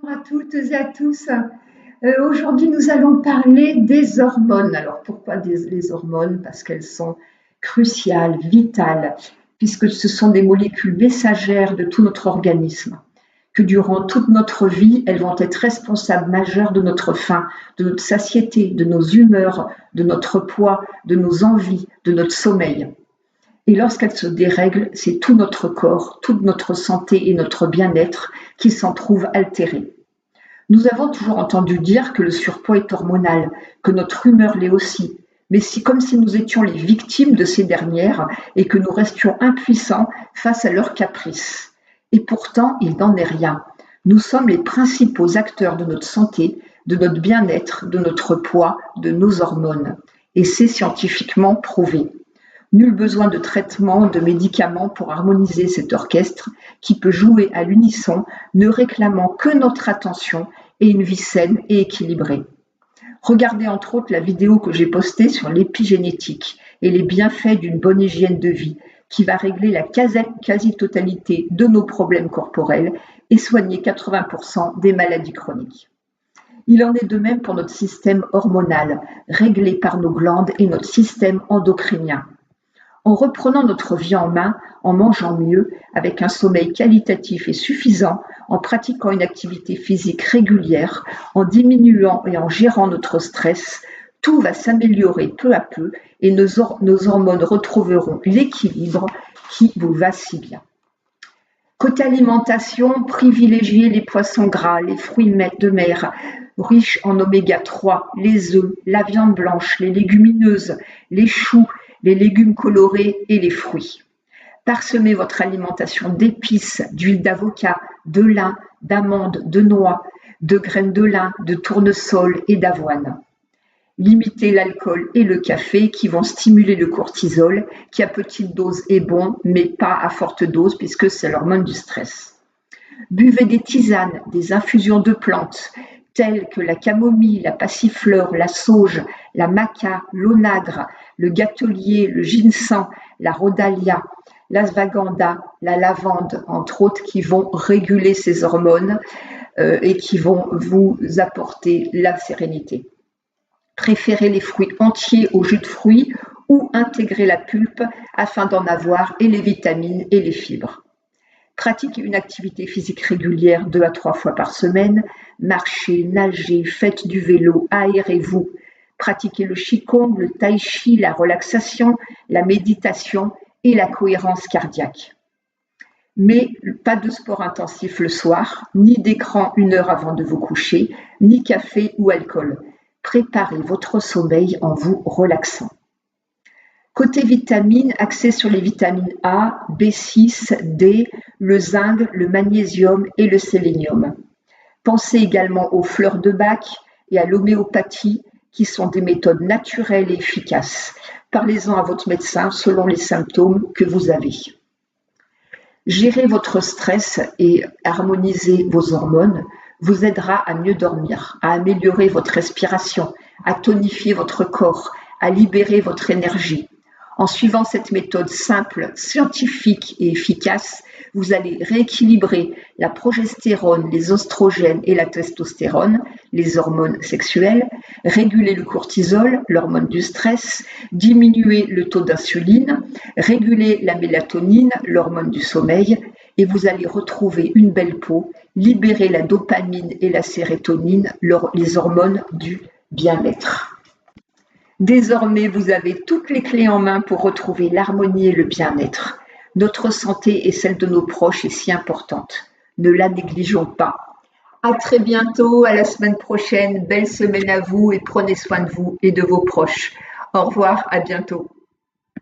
Bonjour à toutes et à tous. Aujourd'hui, nous allons parler des hormones. Alors, pourquoi les hormones? Parce qu'elles sont cruciales, vitales, puisque ce sont des molécules messagères de tout notre organisme, que durant toute notre vie, elles vont être responsables majeures de notre faim, de notre satiété, de nos humeurs, de notre poids, de nos envies, de notre sommeil. Et lorsqu'elles se dérèglent, c'est tout notre corps, toute notre santé et notre bien-être qui s'en trouvent altérés. Nous avons toujours entendu dire que le surpoids est hormonal, que notre humeur l'est aussi, mais comme si nous étions les victimes de ces dernières et que nous restions impuissants face à leurs caprices. Et pourtant, il n'en est rien. Nous sommes les principaux acteurs de notre santé, de notre bien-être, de notre poids, de nos hormones. Et c'est scientifiquement prouvé. Nul besoin de traitement, de médicaments pour harmoniser cet orchestre qui peut jouer à l'unisson, ne réclamant que notre attention et une vie saine et équilibrée. Regardez entre autres la vidéo que j'ai postée sur l'épigénétique et les bienfaits d'une bonne hygiène de vie qui va régler la quasi-totalité de nos problèmes corporels et soigner 80% des maladies chroniques. Il en est de même pour notre système hormonal, réglé par nos glandes et notre système endocrinien. En reprenant notre vie en main, en mangeant mieux, avec un sommeil qualitatif et suffisant, en pratiquant une activité physique régulière, en diminuant et en gérant notre stress, tout va s'améliorer peu à peu et nos hormones retrouveront l'équilibre qui vous va si bien. Côté alimentation, privilégiez les poissons gras, les fruits de mer, riches en oméga 3, les œufs, la viande blanche, les légumineuses, les choux, les légumes colorés et les fruits. Parsemez votre alimentation d'épices, d'huile d'avocat, de lin, d'amandes, de noix, de graines de lin, de tournesol et d'avoine. Limitez l'alcool et le café qui vont stimuler le cortisol, qui à petite dose est bon, mais pas à forte dose puisque c'est l'hormone du stress. Buvez des tisanes, des infusions de plantes, telles que la camomille, la passifleur, la sauge, la maca, l'onagre, le gâtelier, le ginseng, la rhodalia, l'ashwagandha, la lavande, entre autres, qui vont réguler ces hormones et qui vont vous apporter la sérénité. Préférez les fruits entiers au jus de fruits ou intégrez la pulpe afin d'en avoir et les vitamines et les fibres. Pratiquez une activité physique régulière 2 à 3 fois par semaine. Marchez, nagez, faites du vélo, aérez-vous. Pratiquez le qigong, le tai chi, la relaxation, la méditation et la cohérence cardiaque. Mais pas de sport intensif le soir, ni d'écran 1 heure avant de vous coucher, ni café ou alcool. Préparez votre sommeil en vous relaxant. Côté vitamines, axez sur les vitamines A, B6, D, le zinc, le magnésium et le sélénium. Pensez également aux fleurs de Bach et à l'homéopathie qui sont des méthodes naturelles et efficaces. Parlez-en à votre médecin selon les symptômes que vous avez. Gérer votre stress et harmoniser vos hormones vous aidera à mieux dormir, à améliorer votre respiration, à tonifier votre corps, à libérer votre énergie. En suivant cette méthode simple, scientifique et efficace, vous allez rééquilibrer la progestérone, les oestrogènes et la testostérone, les hormones sexuelles, réguler le cortisol, l'hormone du stress, diminuer le taux d'insuline, réguler la mélatonine, l'hormone du sommeil, et vous allez retrouver une belle peau, libérer la dopamine et la sérotonine, les hormones du bien-être. Désormais, vous avez toutes les clés en main pour retrouver l'harmonie et le bien-être. Notre santé et celle de nos proches est si importante. Ne la négligeons pas. À très bientôt, à la semaine prochaine. Belle semaine à vous et prenez soin de vous et de vos proches. Au revoir, à bientôt.